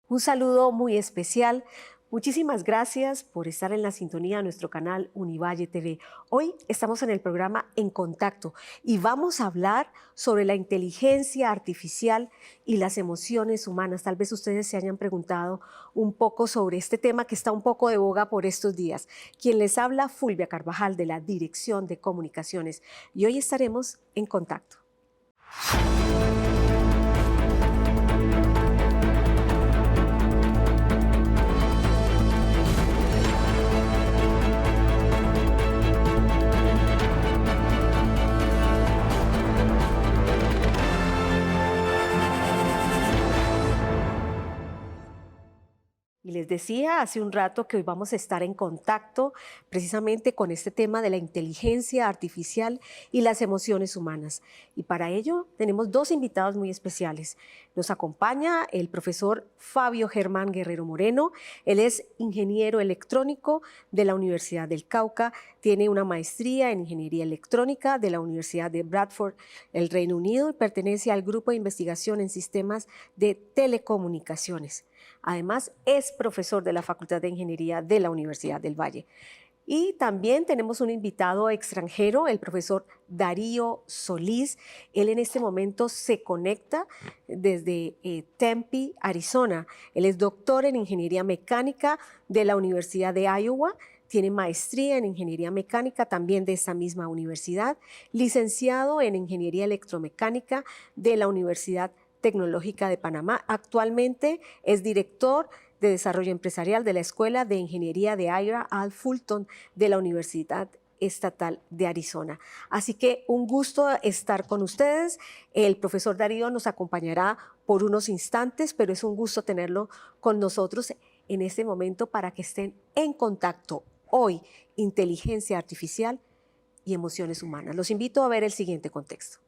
Un saludo muy especial. Muchísimas gracias por estar en la sintonía de nuestro canal Univalle TV. Hoy estamos en el programa En Contacto y vamos a hablar sobre la inteligencia artificial y las emociones humanas. Tal vez ustedes se hayan preguntado un poco sobre este tema que está un poco de boga por estos días. Quien les habla, Fulvia Carvajal, de la Dirección de Comunicaciones, y hoy estaremos en contacto. Y les decía hace un rato que hoy vamos a estar en contacto precisamente con este tema de la inteligencia artificial y las emociones humanas. Y para ello tenemos dos invitados muy especiales. Nos acompaña el profesor Fabio Germán Guerrero Moreno. Él es ingeniero electrónico de la Universidad del Cauca, tiene una maestría en ingeniería electrónica de la Universidad de Bradford, el Reino Unido, y pertenece al grupo de investigación en sistemas de telecomunicaciones. Además, es profesor de la Facultad de Ingeniería de la Universidad del Valle. Y también tenemos un invitado extranjero, el profesor Darío Solís. Él en este momento se conecta desde Tempe, Arizona. Él es doctor en Ingeniería Mecánica de la Universidad de Iowa. Tiene maestría en Ingeniería Mecánica también de esa misma universidad. Licenciado en Ingeniería Electromecánica de la Universidad Tecnológica de Panamá. Actualmente es director de Desarrollo Empresarial de la Escuela de Ingeniería de Ira Al Fulton de la Universidad Estatal de Arizona. Así que un gusto estar con ustedes. El profesor Darío nos acompañará por unos instantes, pero es un gusto tenerlo con nosotros en este momento para que estén en contacto. Hoy, inteligencia artificial y emociones humanas. Los invito a ver el siguiente contexto.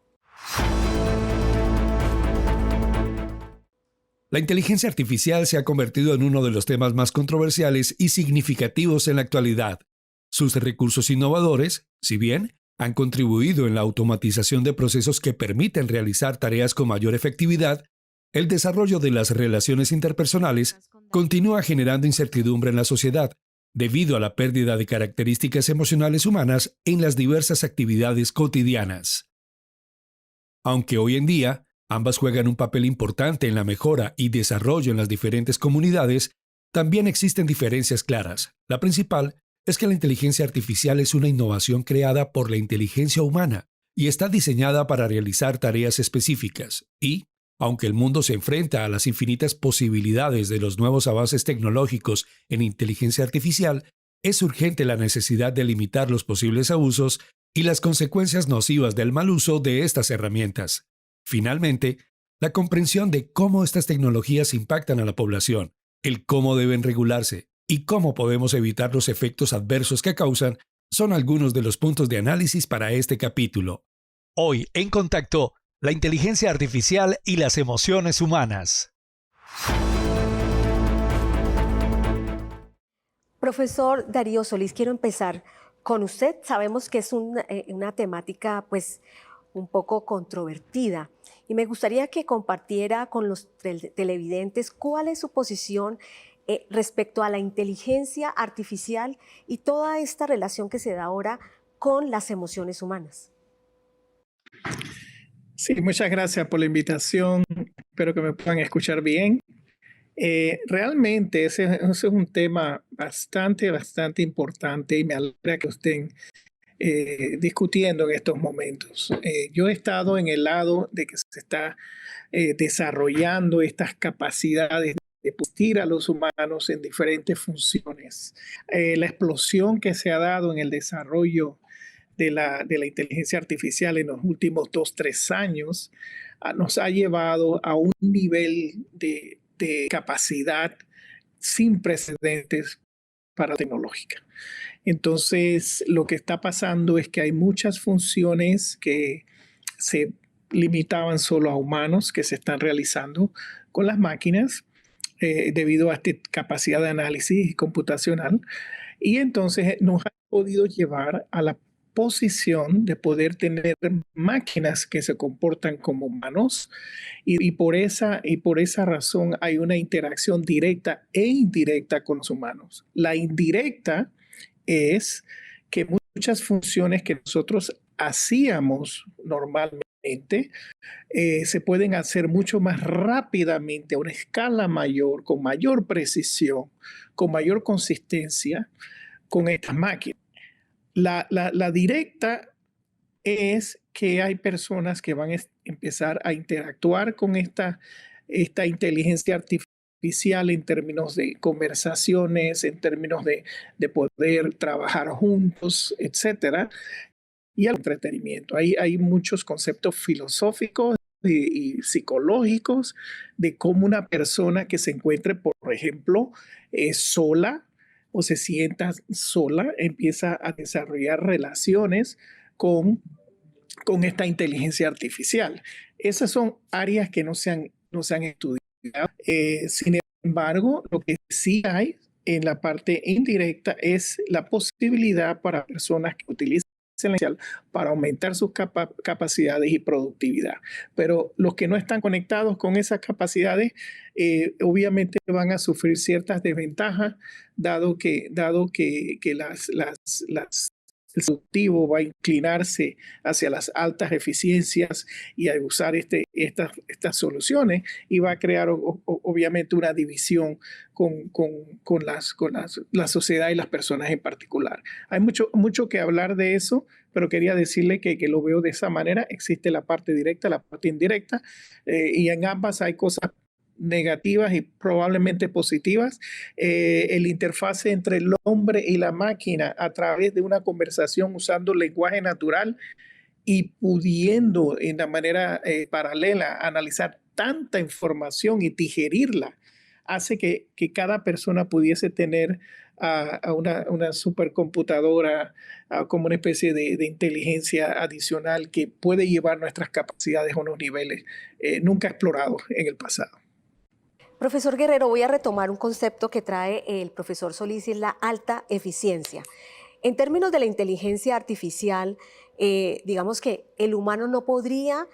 La inteligencia artificial se ha convertido en uno de los temas más controversiales y significativos en la actualidad. Sus recursos innovadores, si bien han contribuido en la automatización de procesos que permiten realizar tareas con mayor efectividad, el desarrollo de las relaciones interpersonales continúa generando incertidumbre en la sociedad, debido a la pérdida de características emocionales humanas en las diversas actividades cotidianas. Aunque hoy en día, ambas juegan un papel importante en la mejora y desarrollo en las diferentes comunidades, también existen diferencias claras. La principal es que la inteligencia artificial es una innovación creada por la inteligencia humana y está diseñada para realizar tareas específicas y, aunque el mundo se enfrenta a las infinitas posibilidades de los nuevos avances tecnológicos en inteligencia artificial, es urgente la necesidad de limitar los posibles abusos y las consecuencias nocivas del mal uso de estas herramientas. Finalmente, la comprensión de cómo estas tecnologías impactan a la población, el cómo deben regularse y cómo podemos evitar los efectos adversos que causan son algunos de los puntos de análisis para este capítulo. Hoy, en Contacto, la inteligencia artificial y las emociones humanas. Profesor Darío Solís, quiero empezar con usted. Sabemos que es una temática pues un poco controvertida y me gustaría que compartiera con los televidentes cuál es su posición respecto a la inteligencia artificial y toda esta relación que se da ahora con las emociones humanas. Sí, muchas gracias por la invitación. Espero que me puedan escuchar bien. Realmente ese es un tema bastante importante y me alegra que estén discutiendo en estos momentos. Yo he estado en el lado de que se está desarrollando estas capacidades de asistir a los humanos en diferentes funciones. La explosión que se ha dado en el desarrollo de la inteligencia artificial en los últimos 2, 3 años nos ha llevado a un nivel de capacidad sin precedentes para la tecnológica. Entonces, lo que está pasando es que hay muchas funciones que se limitaban solo a humanos que se están realizando con las máquinas debido a esta capacidad de análisis computacional. Y entonces nos ha podido llevar a la posición de poder tener máquinas que se comportan como humanos y por esa razón hay una interacción directa e indirecta con los humanos. La indirecta es que muchas funciones que nosotros hacíamos normalmente se pueden hacer mucho más rápidamente, a una escala mayor, con mayor precisión, con mayor consistencia con estas máquinas. La directa es que hay personas que van a empezar a interactuar con esta inteligencia artificial en términos de conversaciones, en términos de poder trabajar juntos, etcétera, y el entretenimiento. Hay muchos conceptos filosóficos y psicológicos de cómo una persona que se encuentre, por ejemplo, sola o se sienta sola, empieza a desarrollar relaciones con esta inteligencia artificial. Esas son áreas que no se han estudiado. Sin embargo, lo que sí hay en la parte indirecta es la posibilidad para personas que utilizan para aumentar sus capacidades y productividad. Pero los que no están conectados con esas capacidades, obviamente van a sufrir ciertas desventajas, dado que el productivo va a inclinarse hacia las altas eficiencias y a usar estas soluciones y va a crear obviamente una división con la sociedad y las personas en particular. Hay mucho que hablar de eso, pero quería decirle que lo veo de esa manera. Existe la parte directa, la parte indirecta, y en ambas hay cosas negativas y probablemente positivas. El interfase entre el hombre y la máquina a través de una conversación usando lenguaje natural y pudiendo en la manera paralela analizar tanta información y digerirla, hace que cada persona pudiese tener a una supercomputadora como una especie de inteligencia adicional que puede llevar nuestras capacidades a unos niveles nunca explorados en el pasado. Profesor Guerrero, voy a retomar un concepto que trae el profesor Solís y es la alta eficiencia. En términos de la inteligencia artificial, digamos que el humano no podría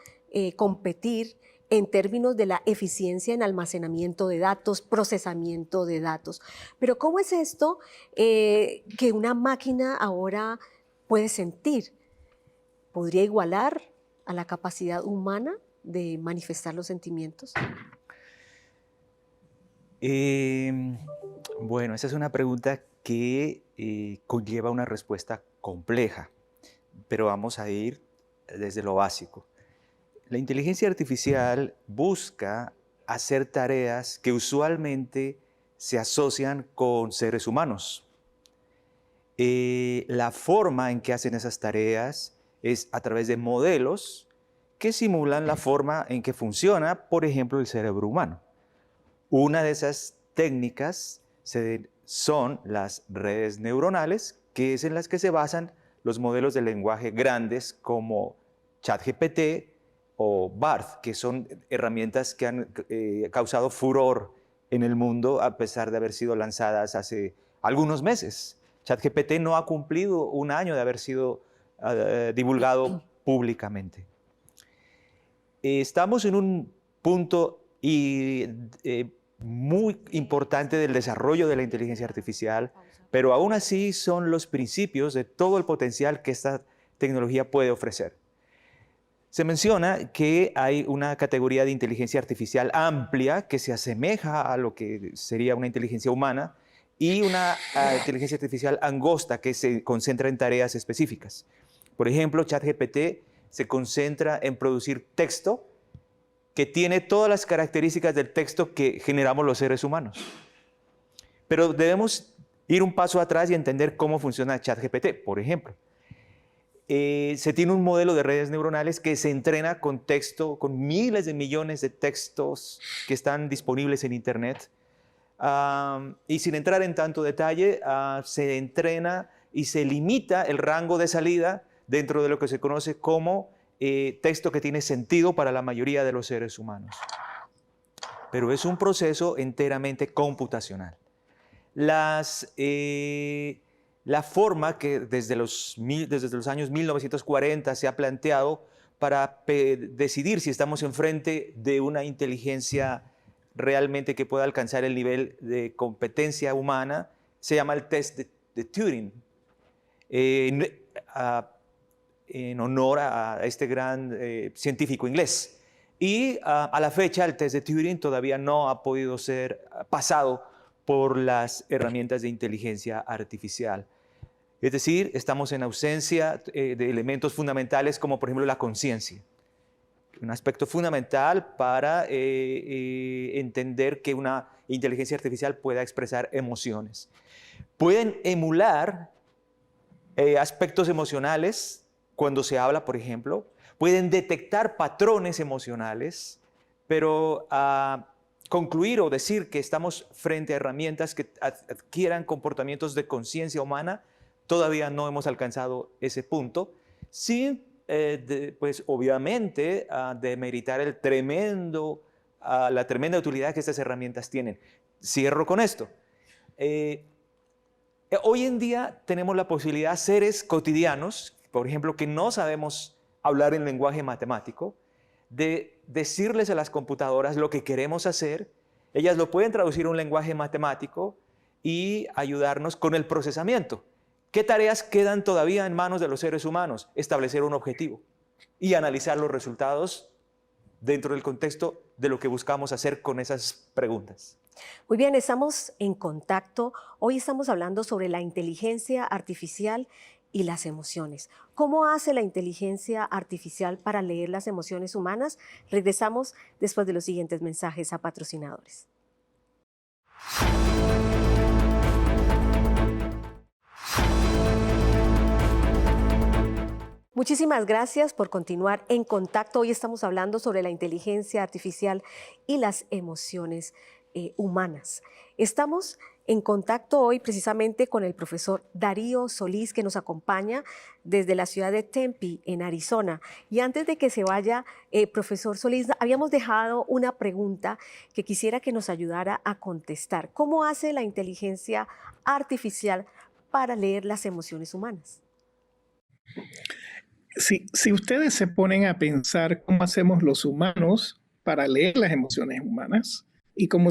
competir en términos de la eficiencia en almacenamiento de datos, procesamiento de datos. Pero ¿cómo es esto que una máquina ahora puede sentir? ¿Podría igualar a la capacidad humana de manifestar los sentimientos? Bueno, esa es una pregunta que conlleva una respuesta compleja, pero vamos a ir desde lo básico. La inteligencia artificial busca hacer tareas que usualmente se asocian con seres humanos. La forma en que hacen esas tareas es a través de modelos que simulan la forma en que funciona, por ejemplo, el cerebro humano. Una de esas técnicas son las redes neuronales, que es en las que se basan los modelos de lenguaje grandes como ChatGPT o BART, que son herramientas que han causado furor en el mundo a pesar de haber sido lanzadas hace algunos meses. ChatGPT no ha cumplido un año de haber sido divulgado públicamente. Estamos en un punto muy importante del desarrollo de la inteligencia artificial, pero aún así son los principios de todo el potencial que esta tecnología puede ofrecer. Se menciona que hay una categoría de inteligencia artificial amplia que se asemeja a lo que sería una inteligencia humana y una inteligencia artificial angosta que se concentra en tareas específicas. Por ejemplo, ChatGPT se concentra en producir texto que tiene todas las características del texto que generamos los seres humanos. Pero debemos ir un paso atrás y entender cómo funciona ChatGPT. Por ejemplo, se tiene un modelo de redes neuronales que se entrena con texto, con miles de millones de textos que están disponibles en Internet. Y sin entrar en tanto detalle, se entrena y se limita el rango de salida dentro de lo que se conoce como texto que tiene sentido para la mayoría de los seres humanos. Pero es un proceso enteramente computacional. la forma que desde los años 1940 se ha planteado para decidir si estamos enfrente de una inteligencia realmente que pueda alcanzar el nivel de competencia humana, se llama el test de Turing, en honor a este gran científico inglés. Y a la fecha el test de Turing todavía no ha podido ser pasado por las herramientas de inteligencia artificial. Es decir, estamos en ausencia de elementos fundamentales como por ejemplo la conciencia. Un aspecto fundamental para entender que una inteligencia artificial pueda expresar emociones. Pueden emular aspectos emocionales cuando se habla, por ejemplo. Pueden detectar patrones emocionales, pero concluir o decir que estamos frente a herramientas que adquieran comportamientos de conciencia humana, todavía no hemos alcanzado ese punto, sin, pues obviamente, demeritar la tremenda utilidad que estas herramientas tienen. Cierro con esto. Hoy en día tenemos la posibilidad, seres cotidianos, por ejemplo, que no sabemos hablar en lenguaje matemático, de decirles a las computadoras lo que queremos hacer. Ellas lo pueden traducir a un lenguaje matemático y ayudarnos con el procesamiento. ¿Qué tareas quedan todavía en manos de los seres humanos? Establecer un objetivo y analizar los resultados dentro del contexto de lo que buscamos hacer con esas preguntas. Muy bien, estamos en contacto. Hoy estamos hablando sobre la inteligencia artificial y las emociones. ¿Cómo hace la inteligencia artificial para leer las emociones humanas? Regresamos después de los siguientes mensajes a patrocinadores. Muchísimas gracias por continuar en contacto. Hoy estamos hablando sobre la inteligencia artificial y las emociones humanas. Estamos en contacto hoy precisamente con el profesor Darío Solís, que nos acompaña desde la ciudad de Tempe, en Arizona. Y antes de que se vaya, profesor Solís, habíamos dejado una pregunta que quisiera que nos ayudara a contestar. ¿Cómo hace la inteligencia artificial para leer las emociones humanas? Si ustedes se ponen a pensar cómo hacemos los humanos para leer las emociones humanas y cómo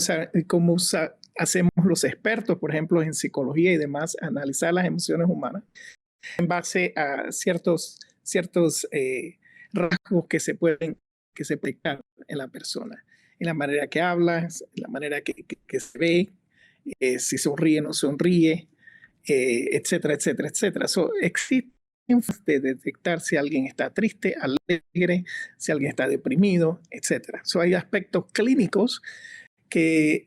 hacemos los expertos, por ejemplo, en psicología y demás, analizar las emociones humanas en base a ciertos rasgos que se pueden aplicar en la persona, en la manera que habla, en la manera que se ve, si sonríe o no sonríe, etcétera, etcétera, etcétera. Existe de detectar si alguien está triste, alegre, si alguien está deprimido, etcétera. Hay aspectos clínicos que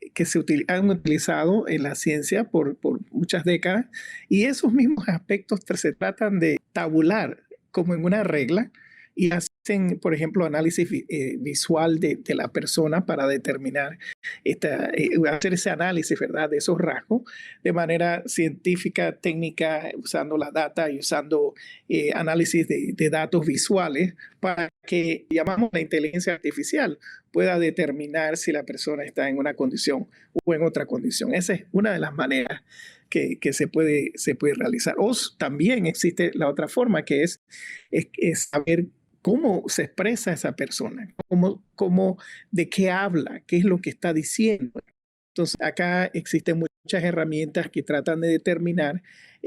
han utilizado en la ciencia por muchas décadas, y esos mismos aspectos se tratan de tabular como en una regla y hacen, por ejemplo, análisis visual de la persona para determinar, hacer ese análisis, ¿verdad?, de esos rasgos de manera científica, técnica, usando la data y usando análisis de datos visuales para que, llamamos la inteligencia artificial, pueda determinar si la persona está en una condición o en otra condición. Esa es una de las maneras que se puede realizar. O también existe la otra forma, que es saber cómo se expresa esa persona, de qué habla, qué es lo que está diciendo. Entonces, acá existen muchas herramientas que tratan de determinar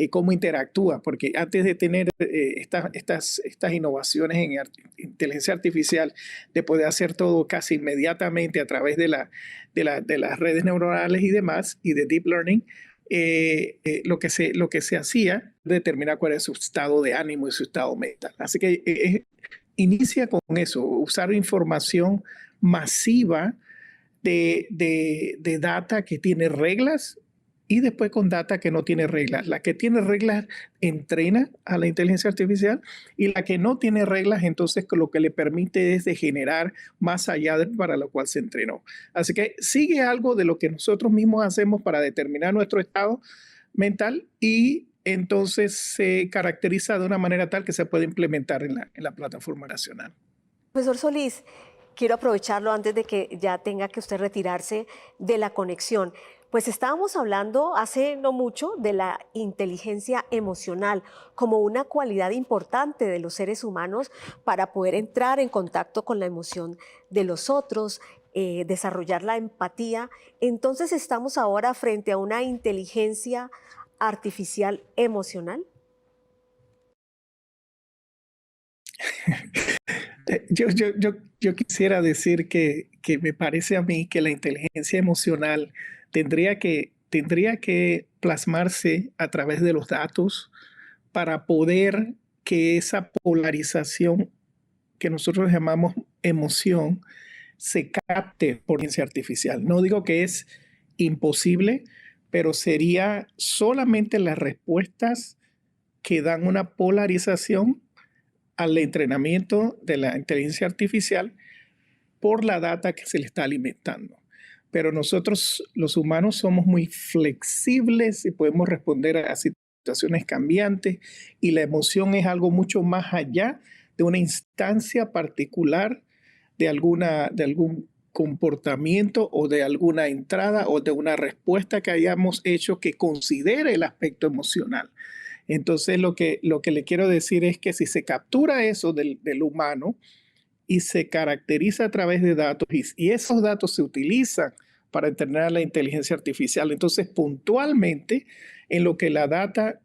cómo interactúa, porque antes de tener estas innovaciones en inteligencia artificial, de poder hacer todo casi inmediatamente a través de las redes neuronales y demás, y de deep learning, lo que se hacía, determinar cuál es su estado de ánimo y su estado mental. Así que inicia con eso, usar información masiva de data que tiene reglas y después con data que no tiene reglas. La que tiene reglas entrena a la inteligencia artificial, y la que no tiene reglas, entonces lo que le permite es de generar más allá para lo cual se entrenó. Así que sigue algo de lo que nosotros mismos hacemos para determinar nuestro estado mental, y entonces se caracteriza de una manera tal que se puede implementar en la plataforma nacional. Profesor Solís, quiero aprovecharlo antes de que ya tenga que usted retirarse de la conexión. Pues estábamos hablando hace no mucho de la inteligencia emocional como una cualidad importante de los seres humanos para poder entrar en contacto con la emoción de los otros, desarrollar la empatía. Entonces estamos ahora frente a una inteligencia artificial emocional. Yo quisiera decir que me parece a mí que la inteligencia emocional tendría que plasmarse a través de los datos para poder que esa polarización que nosotros llamamos emoción se capte por inteligencia artificial. No digo que es imposible, pero sería solamente las respuestas que dan una polarización al entrenamiento de la inteligencia artificial por la data que se le está alimentando. Pero nosotros, los humanos, somos muy flexibles y podemos responder a situaciones cambiantes, y la emoción es algo mucho más allá de una instancia particular de algún comportamiento o de alguna entrada o de una respuesta que hayamos hecho que considere el aspecto emocional. Entonces, lo que le quiero decir es que si se captura eso del humano y se caracteriza a través de datos, y esos datos se utilizan para entrenar la inteligencia artificial, entonces puntualmente en lo que la data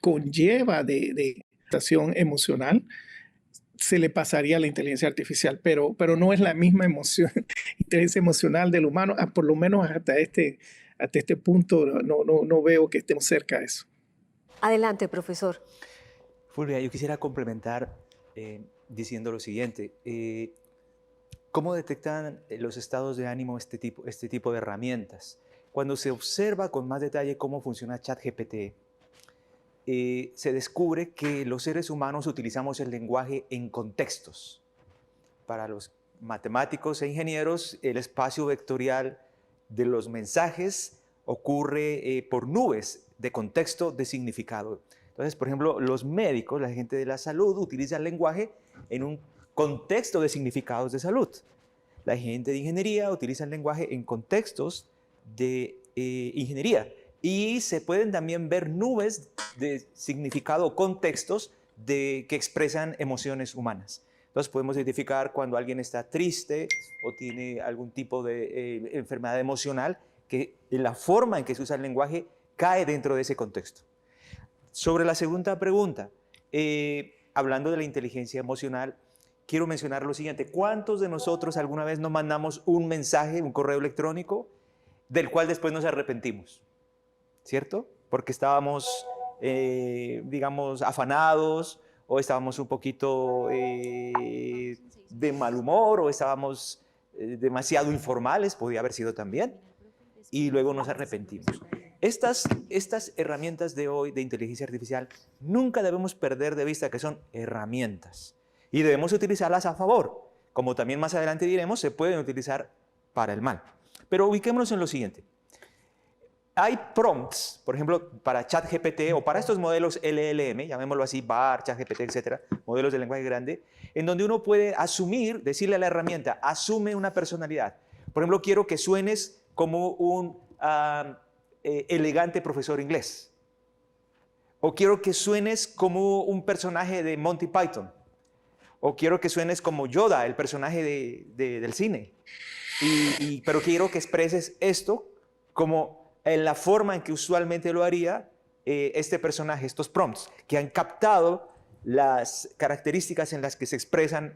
conlleva de estación emocional, se le pasaría a la inteligencia artificial, pero no es la misma emoción, inteligencia emocional del humano, por lo menos hasta este punto no veo que estemos cerca de eso. Adelante, profesor. Fulvia, yo quisiera complementar diciendo lo siguiente. ¿Cómo detectan los estados de ánimo este tipo de herramientas? Cuando se observa con más detalle cómo funciona ChatGPT, se descubre que los seres humanos utilizamos el lenguaje en contextos. Para los matemáticos e ingenieros, el espacio vectorial de los mensajes ocurre por nubes de contexto, de significado. Entonces, por ejemplo, los médicos, la gente de la salud, utiliza el lenguaje en un contexto de significados de salud. La gente de ingeniería utiliza el lenguaje en contextos de ingeniería. Y se pueden también ver nubes de significado o contextos que expresan emociones humanas. Entonces podemos identificar cuando alguien está triste o tiene algún tipo de enfermedad emocional, que la forma en que se usa el lenguaje cae dentro de ese contexto. Sobre la segunda pregunta, hablando de la inteligencia emocional, quiero mencionar lo siguiente. ¿Cuántos de nosotros alguna vez nos mandamos un mensaje, un correo electrónico, del cual después nos arrepentimos? ¿Cierto? Porque estábamos, digamos, afanados, o estábamos un poquito de mal humor, o estábamos demasiado informales, podía haber sido también, y luego nos arrepentimos. Estas herramientas de hoy de inteligencia artificial nunca debemos perder de vista que son herramientas y debemos utilizarlas a favor. Como también más adelante diremos, se pueden utilizar para el mal. Pero ubiquémonos en lo siguiente. Hay prompts, por ejemplo, para ChatGPT o para estos modelos LLM, llamémoslo así, BAR, ChatGPT, etcétera, modelos de lenguaje grande, en donde uno puede asumir, decirle a la herramienta, asume una personalidad. Por ejemplo, quiero que suenes como un elegante profesor inglés. O quiero que suenes como un personaje de Monty Python. O quiero que suenes como Yoda, el personaje del cine. Pero quiero que expreses esto como en la forma en que usualmente lo haría este personaje, estos prompts, que han captado las características en las que se expresan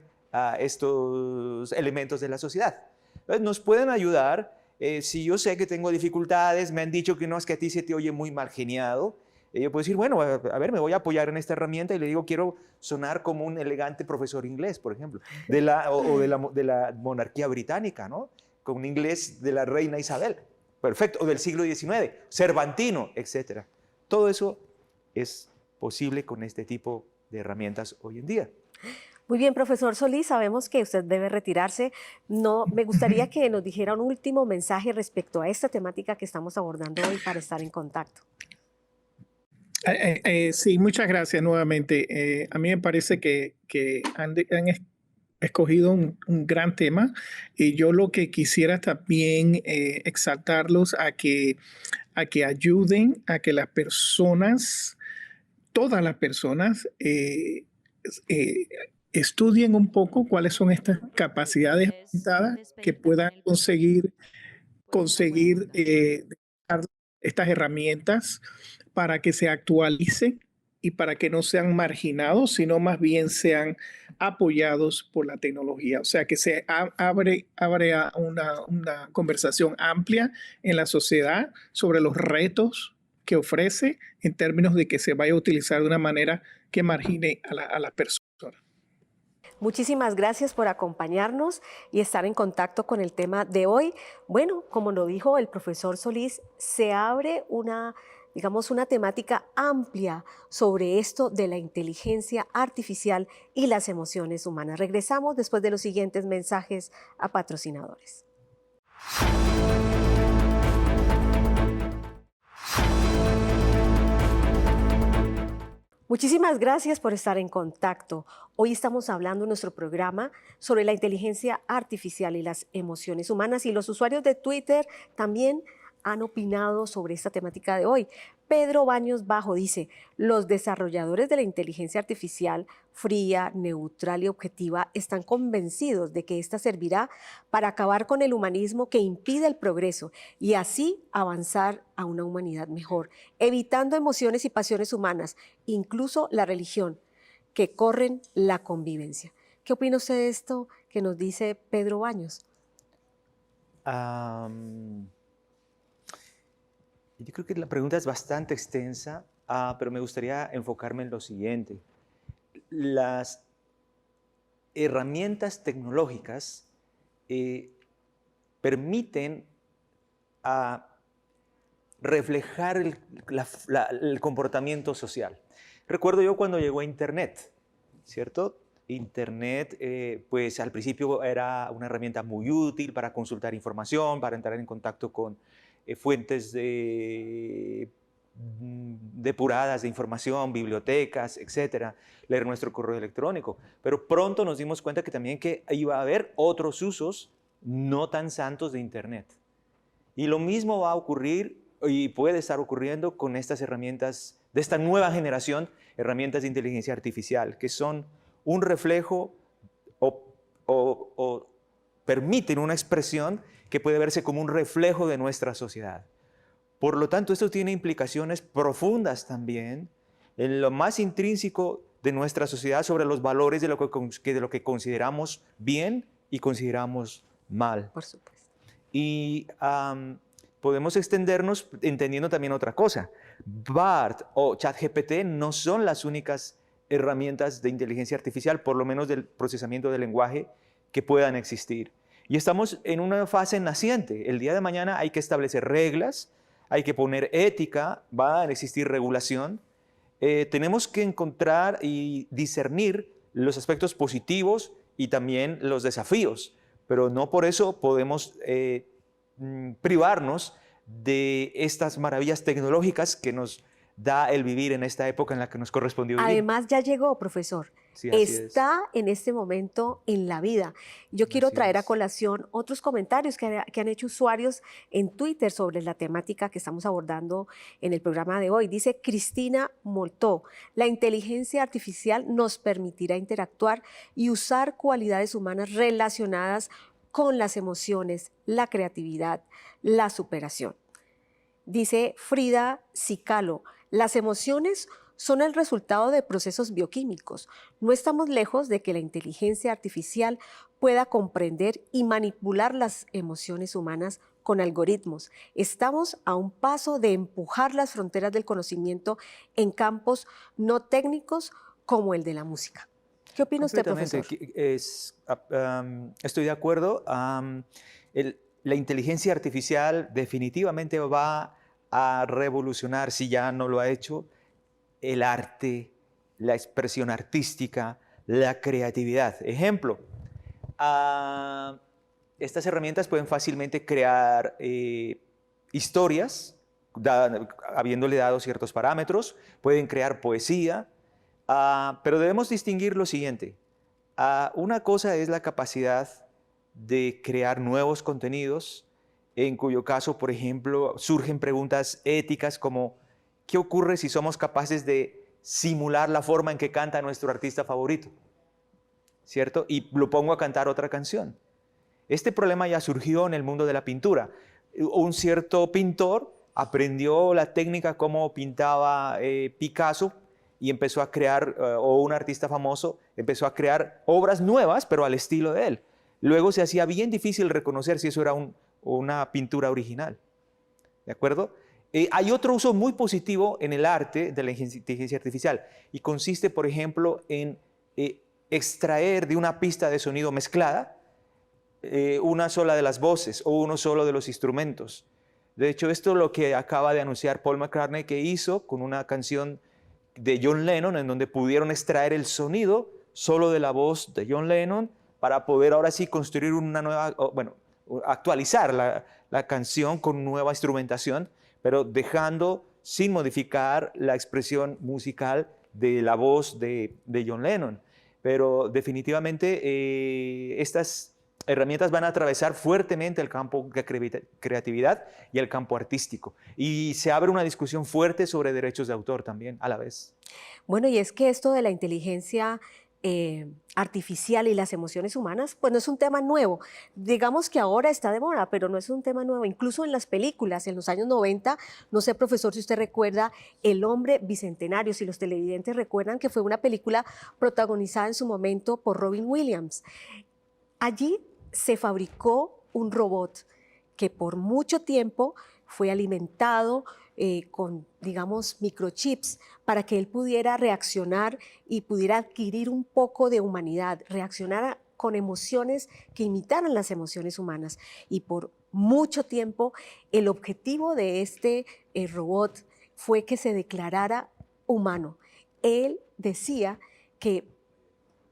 estos elementos de la sociedad. Entonces, nos pueden ayudar. Si yo sé que tengo dificultades, me han dicho que no, es que a ti se te oye muy mal geniado, yo puedo decir, bueno, a ver, me voy a apoyar en esta herramienta y le digo, quiero sonar como un elegante profesor inglés, por ejemplo, de la monarquía británica, ¿no? Con un inglés de la reina Isabel. Perfecto, o del siglo XIX, Cervantino, etc. Todo eso es posible con este tipo de herramientas hoy en día. Muy bien, profesor Solís, sabemos que usted debe retirarse. No, me gustaría que nos dijera un último mensaje respecto a esta temática que estamos abordando hoy para estar en contacto. Sí, muchas gracias nuevamente. A mí me parece que han escogido un gran tema y yo lo que quisiera también exaltarlos a que ayuden a que las personas, todas las personas, eh, estudien un poco cuáles son estas capacidades aumentadas que puedan conseguir estas herramientas para que se actualicen y para que no sean marginados, sino más bien sean apoyados por la tecnología. O sea, que se abre una conversación amplia en la sociedad sobre los retos que ofrece en términos de que se vaya a utilizar de una manera que margine a las personas. Muchísimas gracias por acompañarnos y estar en contacto con el tema de hoy. Bueno, como lo dijo el profesor Solís, se abre digamos, una temática amplia sobre esto de la inteligencia artificial y las emociones humanas. Regresamos después de los siguientes mensajes a patrocinadores. Muchísimas gracias por estar en contacto. Hoy estamos hablando en nuestro programa sobre la inteligencia artificial y las emociones humanas, y los usuarios de Twitter también han opinado sobre esta temática de hoy. Pedro Baños Bajo dice: los desarrolladores de la inteligencia artificial fría, neutral y objetiva están convencidos de que esta servirá para acabar con el humanismo que impide el progreso y así avanzar a una humanidad mejor, evitando emociones y pasiones humanas, incluso la religión, que corren la convivencia. ¿Qué opina usted de esto que nos dice Pedro Baños? Yo creo que la pregunta es bastante extensa, pero me gustaría enfocarme en lo siguiente. Las herramientas tecnológicas permiten reflejar el comportamiento social. Recuerdo yo cuando llegó a Internet, ¿cierto? Internet, pues al principio era una herramienta muy útil para consultar información, para entrar en contacto con fuentes depuradas de información, bibliotecas, etcétera, leer nuestro correo electrónico. Pero pronto nos dimos cuenta que también iba a haber otros usos no tan santos de Internet. Y lo mismo va a ocurrir y puede estar ocurriendo con estas herramientas de esta nueva generación, herramientas de inteligencia artificial, que son un reflejo o permiten una expresión que puede verse como un reflejo de nuestra sociedad. Por lo tanto, esto tiene implicaciones profundas también en lo más intrínseco de nuestra sociedad sobre los valores de lo que consideramos bien y consideramos mal. Por supuesto. Y podemos extendernos entendiendo también otra cosa. BART o ChatGPT no son las únicas herramientas de inteligencia artificial, por lo menos del procesamiento del lenguaje, que puedan existir. Y estamos en una fase naciente. El día de mañana hay que establecer reglas, hay que poner ética, va a existir regulación. Tenemos que encontrar y discernir los aspectos positivos y también los desafíos, pero no por eso podemos privarnos de estas maravillas tecnológicas que nos da el vivir en esta época en la que nos correspondió vivir. Además, ya llegó, profesor. Sí, así Está en este momento en la vida. Yo quiero Así traer a es. colación otros comentarios que han hecho usuarios en Twitter sobre la temática que estamos abordando en el programa de hoy. Dice Cristina Moltó: la inteligencia artificial nos permitirá interactuar y usar cualidades humanas relacionadas con las emociones, la creatividad, la superación. Dice Frida Cicalo: las emociones son el resultado de procesos bioquímicos. No estamos lejos de que la inteligencia artificial pueda comprender y manipular las emociones humanas con algoritmos. Estamos a un paso de empujar las fronteras del conocimiento en campos no técnicos como el de la música. ¿Qué opina usted, profesor? Estoy de acuerdo. La inteligencia artificial definitivamente va a revolucionar, si ya no lo ha hecho, el arte, la expresión artística, la creatividad. Ejemplo, estas herramientas pueden fácilmente crear historias, habiéndole dado ciertos parámetros, pueden crear poesía, pero debemos distinguir lo siguiente. Una cosa es la capacidad de crear nuevos contenidos, en cuyo caso, por ejemplo, surgen preguntas éticas como ¿qué ocurre si somos capaces de simular la forma en que canta nuestro artista favorito? ¿Cierto? Y lo pongo a cantar otra canción. Este problema ya surgió en el mundo de la pintura. Un cierto pintor aprendió la técnica como pintaba Picasso y empezó a crear, o un artista famoso empezó a crear obras nuevas, pero al estilo de él. Luego se hacía bien difícil reconocer si eso era una pintura original. ¿De acuerdo? Hay otro uso muy positivo en el arte de la inteligencia artificial y consiste, por ejemplo, en extraer de una pista de sonido mezclada una sola de las voces o uno solo de los instrumentos. De hecho, esto es lo que acaba de anunciar Paul McCartney que hizo con una canción de John Lennon, en donde pudieron extraer el sonido solo de la voz de John Lennon para poder ahora sí construir una nueva, bueno, actualizar la canción con nueva instrumentación, pero dejando sin modificar la expresión musical de la voz de John Lennon. Pero definitivamente estas herramientas van a atravesar fuertemente el campo de creatividad y el campo artístico. Y se abre una discusión fuerte sobre derechos de autor también a la vez. Bueno, y es que esto de la inteligencia artificial y las emociones humanas, pues no es un tema nuevo. Digamos que ahora está de moda, pero no es un tema nuevo. Incluso en las películas, en los años 90, no sé, profesor, si usted recuerda El hombre bicentenario, si los televidentes recuerdan que fue una película protagonizada en su momento por Robin Williams. Allí se fabricó un robot que por mucho tiempo fue alimentado con, digamos, microchips para que él pudiera reaccionar y pudiera adquirir un poco de humanidad, reaccionar con emociones que imitaran las emociones humanas. Y por mucho tiempo el objetivo de este robot fue que se declarara humano. Él decía que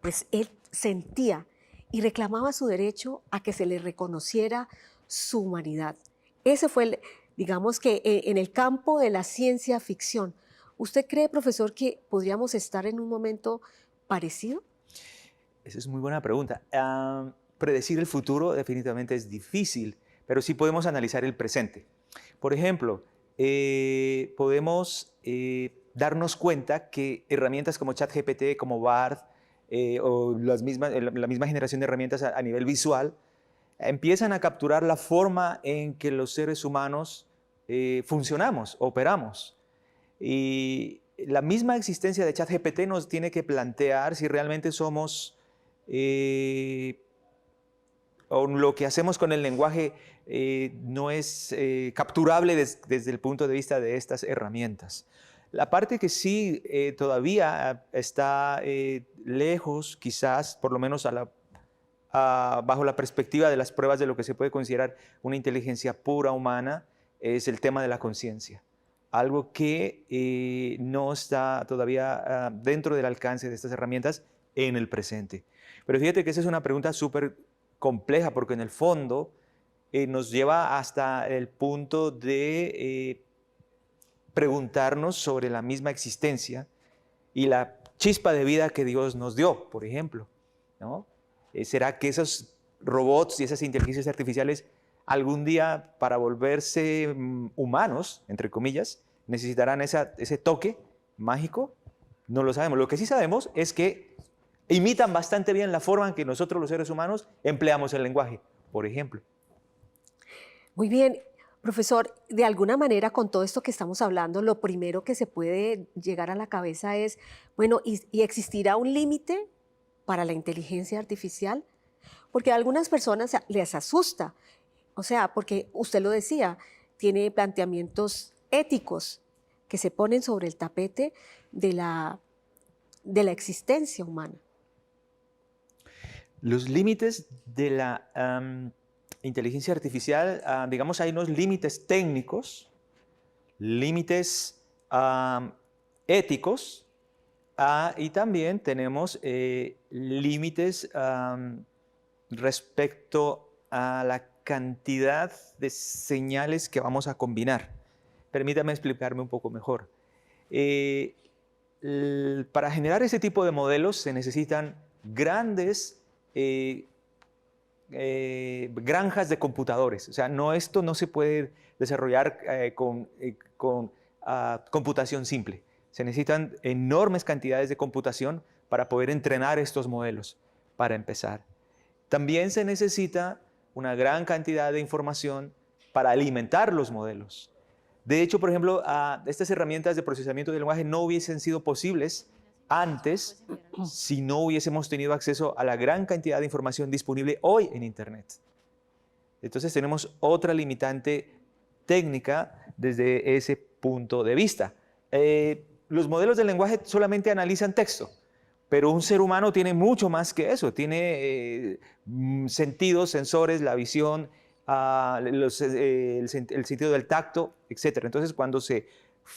pues, él sentía y reclamaba su derecho a que se le reconociera su humanidad. Ese fue, digamos que en el campo de la ciencia ficción. ¿Usted cree, profesor, que podríamos estar en un momento parecido? Esa es muy buena pregunta. Predecir el futuro definitivamente es difícil, pero sí podemos analizar el presente. Por ejemplo, podemos darnos cuenta que herramientas como ChatGPT, como Bard, o la misma generación de herramientas a nivel visual, empiezan a capturar la forma en que los seres humanos funcionamos, operamos. Y la misma existencia de ChatGPT nos tiene que plantear si realmente somos, o lo que hacemos con el lenguaje no es capturable desde el punto de vista de estas herramientas. La parte que sí todavía está lejos, quizás, por lo menos bajo la perspectiva de las pruebas de lo que se puede considerar una inteligencia pura humana, es el tema de la conciencia. Algo que no está todavía dentro del alcance de estas herramientas en el presente. Pero fíjate que esa es una pregunta súper compleja porque en el fondo nos lleva hasta el punto de preguntarnos sobre la misma existencia y la chispa de vida que Dios nos dio, por ejemplo, ¿no? ¿Será que esos robots y esas inteligencias artificiales algún día, para volverse humanos, entre comillas, necesitarán ese toque mágico? No lo sabemos. Lo que sí sabemos es que imitan bastante bien la forma en que nosotros los seres humanos empleamos el lenguaje, por ejemplo. Muy bien. Profesor, de alguna manera con todo esto que estamos hablando, lo primero que se puede llegar a la cabeza es, bueno, ¿y existirá un límite para la inteligencia artificial? Porque a algunas personas les asusta, o sea, porque usted lo decía, tiene planteamientos éticos que se ponen sobre el tapete de la existencia humana. Los límites de la inteligencia artificial, digamos, hay unos límites técnicos, límites éticos, y también tenemos límites respecto a la cantidad de señales que vamos a combinar. Permítame explicarme un poco mejor. Para generar ese tipo de modelos se necesitan grandes granjas de computadores. O sea, esto no se puede desarrollar con computación simple. Se necesitan enormes cantidades de computación para poder entrenar estos modelos, para empezar. También se necesita una gran cantidad de información para alimentar los modelos. De hecho, por ejemplo, estas herramientas de procesamiento del lenguaje no hubiesen sido posibles antes si no hubiésemos tenido acceso a la gran cantidad de información disponible hoy en Internet. Entonces tenemos otra limitante técnica desde ese punto de vista. Los modelos del lenguaje solamente analizan texto, pero un ser humano tiene mucho más que eso. Tiene sentidos, sensores, la visión, el sentido del tacto, etc. Entonces, cuando se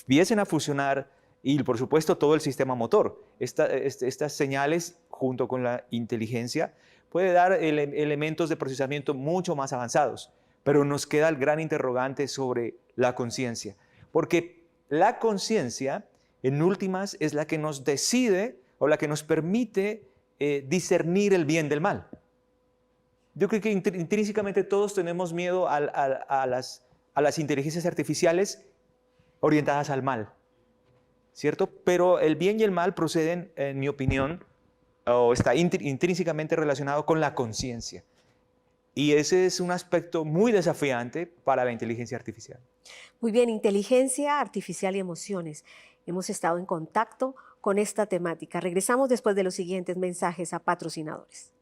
empiecen a fusionar, y por supuesto todo el sistema motor, estas señales junto con la inteligencia, puede dar elementos de procesamiento mucho más avanzados. Pero nos queda el gran interrogante sobre la conciencia. Porque la conciencia, en últimas, es la que nos decide o la que nos permite discernir el bien del mal. Yo creo que intrínsecamente todos tenemos miedo a las inteligencias artificiales orientadas al mal, ¿cierto? Pero el bien y el mal proceden, en mi opinión, o está intrínsecamente relacionado con la conciencia. Y ese es un aspecto muy desafiante para la inteligencia artificial. Muy bien, inteligencia artificial y emociones. Hemos estado en contacto con esta temática. Regresamos después de los siguientes mensajes a patrocinadores.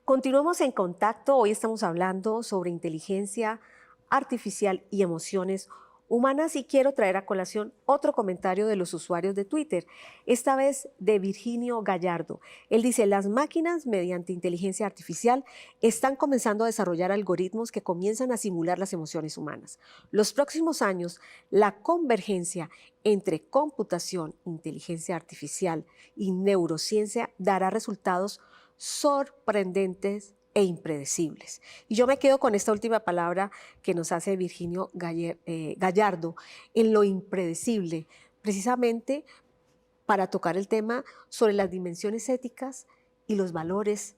Continuamos en contacto. Hoy estamos hablando sobre inteligencia artificial y emociones humanas y quiero traer a colación otro comentario de los usuarios de Twitter, esta vez de Virginio Gallardo. Él dice, las máquinas mediante inteligencia artificial están comenzando a desarrollar algoritmos que comienzan a simular las emociones humanas. Los próximos años, la convergencia entre computación, inteligencia artificial y neurociencia dará resultados sorprendentes e impredecibles. Y yo me quedo con esta última palabra que nos hace Virginio Gallardo, en lo impredecible, precisamente para tocar el tema sobre las dimensiones éticas y los valores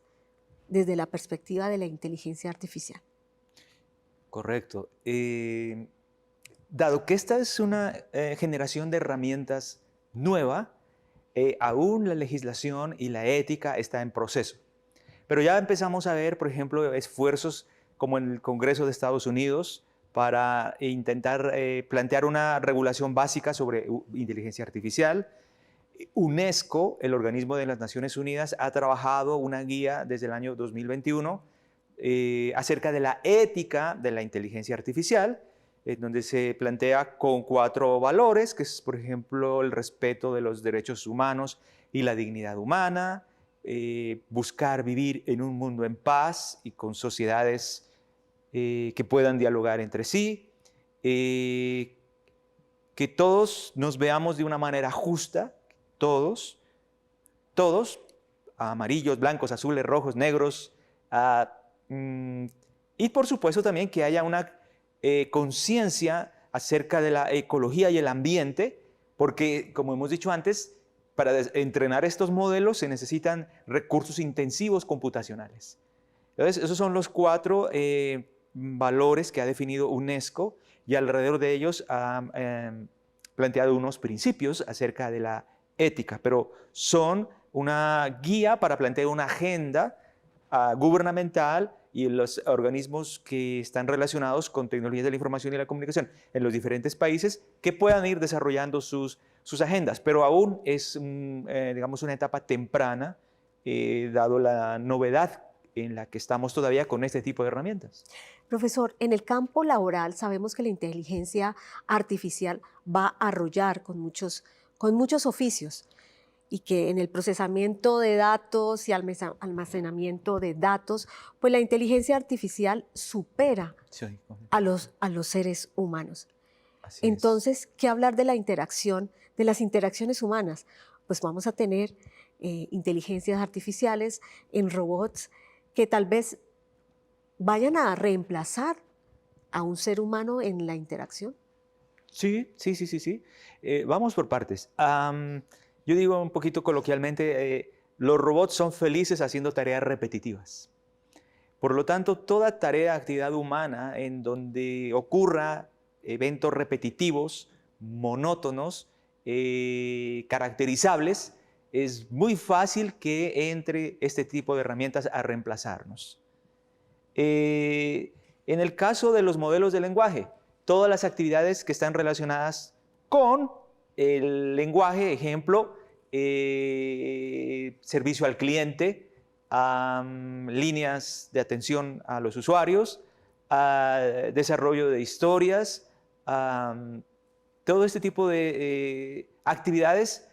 desde la perspectiva de la inteligencia artificial. Correcto. Dado que esta es una generación de herramientas nueva, aún la legislación y la ética está en proceso. Pero ya empezamos a ver, por ejemplo, esfuerzos como en el Congreso de Estados Unidos para intentar plantear una regulación básica sobre inteligencia artificial. UNESCO, el organismo de las Naciones Unidas, ha trabajado una guía desde el año 2021 acerca de la ética de la inteligencia artificial, donde se plantea con 4 valores, que es, por ejemplo, el respeto de los derechos humanos y la dignidad humana, buscar vivir en un mundo en paz y con sociedades que puedan dialogar entre sí, que todos nos veamos de una manera justa, todos, amarillos, blancos, azules, rojos, negros, y por supuesto también que haya una conciencia acerca de la ecología y el ambiente, porque como hemos dicho antes, para entrenar estos modelos se necesitan recursos intensivos computacionales. Entonces, esos son los 4 valores que ha definido UNESCO y alrededor de ellos ha planteado unos principios acerca de la ética, pero son una guía para plantear una agenda gubernamental y los organismos que están relacionados con tecnologías de la información y la comunicación en los diferentes países que puedan ir desarrollando sus agendas, pero aún es, digamos, una etapa temprana, dado la novedad en la que estamos todavía con este tipo de herramientas. Profesor, en el campo laboral sabemos que la inteligencia artificial va a arrollar con muchos oficios y que en el procesamiento de datos y almacenamiento de datos, pues la inteligencia artificial supera a los seres humanos. Así Entonces, ¿qué hablar de la interacción, de las interacciones humanas? Pues vamos a tener inteligencias artificiales en robots que tal vez vayan a reemplazar a un ser humano en la interacción. Sí, sí, sí, sí, sí. Vamos por partes. Yo digo un poquito coloquialmente, los robots son felices haciendo tareas repetitivas. Por lo tanto, toda tarea, actividad humana en donde ocurra eventos repetitivos, monótonos, caracterizables, es muy fácil que entre este tipo de herramientas a reemplazarnos. En el caso de los modelos de lenguaje, todas las actividades que están relacionadas con el lenguaje, ejemplo, servicio al cliente, líneas de atención a los usuarios, desarrollo de historias, todo este tipo de actividades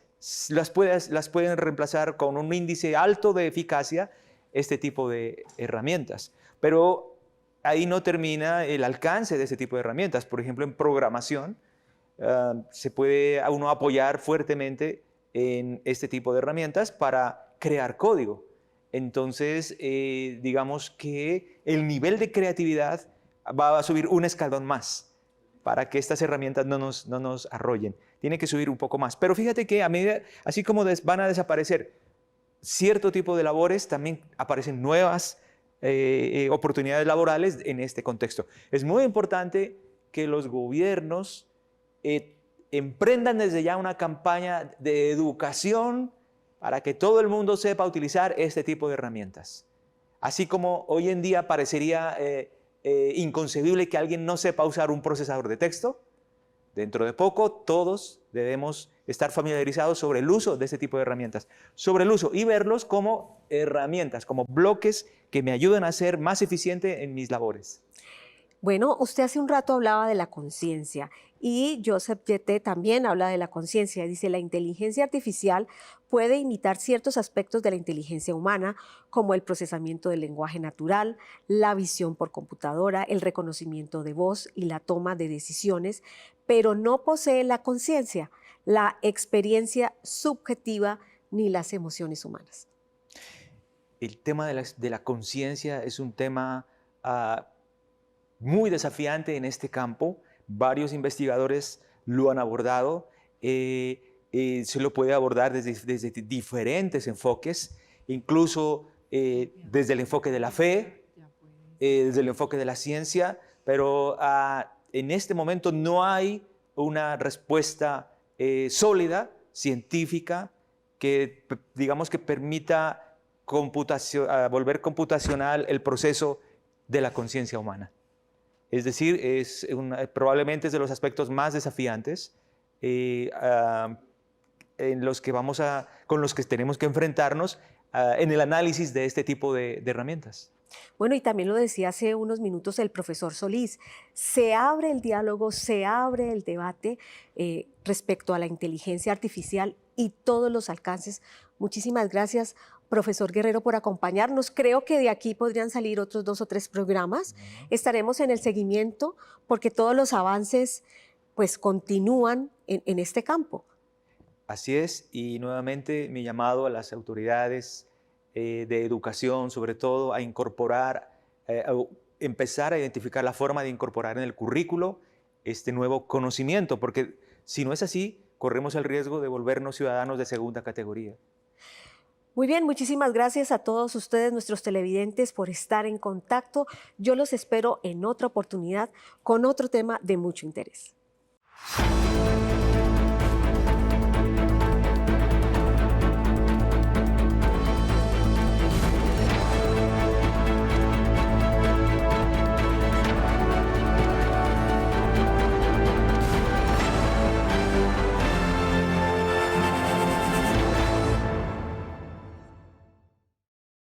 las pueden reemplazar con un índice alto de eficacia este tipo de herramientas. Pero ahí no termina el alcance de ese tipo de herramientas. Por ejemplo, en programación se puede uno apoyar fuertemente en este tipo de herramientas para crear código. Entonces, digamos que el nivel de creatividad va a subir un escalón más para que estas herramientas no nos arrollen. Tiene que subir un poco más. Pero fíjate que a medida, así como van a desaparecer cierto tipo de labores, también aparecen nuevas oportunidades laborales en este contexto. Es muy importante que los gobiernos emprendan desde ya una campaña de educación para que todo el mundo sepa utilizar este tipo de herramientas. Así como hoy en día parecería inconcebible que alguien no sepa usar un procesador de texto, dentro de poco todos debemos estar familiarizados sobre el uso de este tipo de herramientas, sobre el uso y verlos como herramientas, como bloques que me ayudan a ser más eficiente en mis labores. Bueno, usted hace un rato hablaba de la conciencia y Joseph Yete también habla de la conciencia. Dice, la inteligencia artificial puede imitar ciertos aspectos de la inteligencia humana, como el procesamiento del lenguaje natural, la visión por computadora, el reconocimiento de voz y la toma de decisiones, pero no posee la conciencia, la experiencia subjetiva ni las emociones humanas. El tema de la conciencia es un tema muy desafiante en este campo. Varios investigadores lo han abordado. Se lo puede abordar desde diferentes enfoques, incluso desde el enfoque de la fe, desde el enfoque de la ciencia, pero en este momento no hay una respuesta sólida, científica, que digamos que permita volver computacional el proceso de la conciencia humana. Es decir, probablemente es de los aspectos más desafiantes con los que tenemos que enfrentarnos en el análisis de este tipo de herramientas. Bueno, y también lo decía hace unos minutos el profesor Solís, se abre el diálogo, se abre el debate respecto a la inteligencia artificial y todos los alcances. Muchísimas gracias, profesor Guerrero, por acompañarnos. Creo que de aquí podrían salir otros 2 o 3 programas. Estaremos en el seguimiento porque todos los avances pues continúan en este campo. Así es, y nuevamente mi llamado a las autoridades de educación, sobre todo, a incorporar, a empezar a identificar la forma de incorporar en el currículo este nuevo conocimiento, porque si no es así, corremos el riesgo de volvernos ciudadanos de segunda categoría. Muy bien, muchísimas gracias a todos ustedes, nuestros televidentes, por estar en contacto. Yo los espero en otra oportunidad con otro tema de mucho interés.